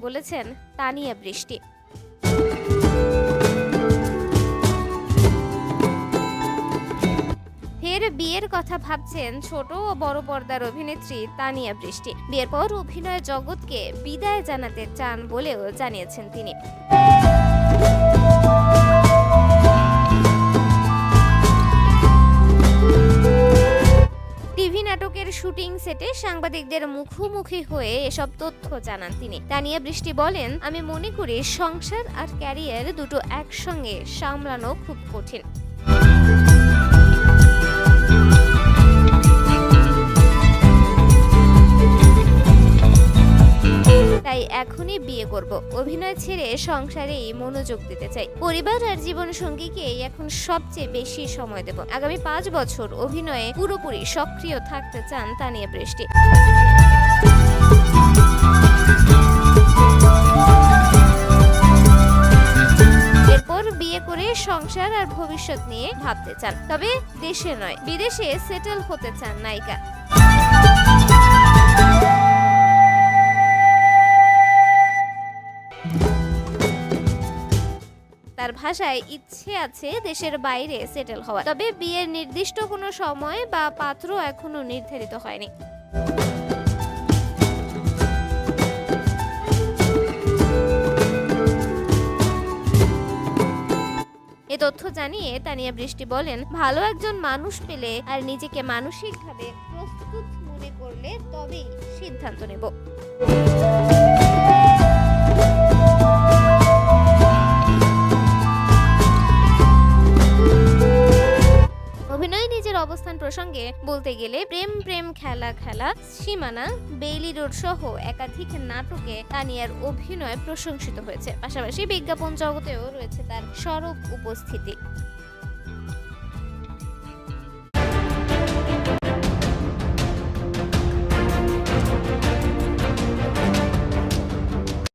বলেছেন তানিয়া বৃষ্টি। ফের বিয়ের কথা ভাবছেন ছোট ও বড় পর্দার অভিনেত্রী তানিয়া বৃষ্টি। বিয়ের পর অভিনয় জগৎকে বিদায় জানাতে চান বলেও জানিয়েছেন তিনি। টিভি নাটকের শুটিং সেটে সাংবাদিকদের মুখোমুখি হয়ে এসব তথ্য জানান তিনি। তানিয়া বৃষ্টি বলেন, আমি মনে করি সংসার আর ক্যারিয়ার দুটো একসঙ্গে সামলানো খুব কঠিন। তাই এখনই বিয়ে করব, অভিনয় ছেড়ে সংসারেই মনোযোগ দিতে চাই। পরিবার আর জীবন সঙ্গীকে এখন সবচেয়ে বেশি সময় দেব। আগামী 5 বছর অভিনয়ে পুরোপুরি সক্রিয় থাকতে চান তানিয়া বৃষ্টি। এরপর বিয়ে করে সংসার আর ভবিষ্যৎ নিয়ে ভাবতে চান, তবে দেশে নয়, বিদেশে সেটেল হতে চান নায়িকা। তার ভাষায় ইচ্ছে আছে দেশের বাইরে সেটেল হওয়া, তবে বিয়ের নির্দিষ্ট কোনো সময় বা পাত্র এখনো নির্ধারিত হয়নি। এ তথ্য জানিয়ে তানিয়া বৃষ্টি বলেন, ভালো একজন মানুষ পেলে আর নিজেকে মানসিকভাবে প্রস্তুত মনে করলে তবেই সিদ্ধান্ত নেব। অভিনয় নিজের অবস্থান প্রসঙ্গে বলতে গেলে প্রেম প্রেম খেলা খেলা, সীমানা, বেইলি রোড সহ একাধিক নাটকে তানিয়ার অভিনয় প্রশংসিত হয়েছে। পাশাপাশি বিজ্ঞাপন জগতেও রয়েছে তার সরব উপস্থিতি।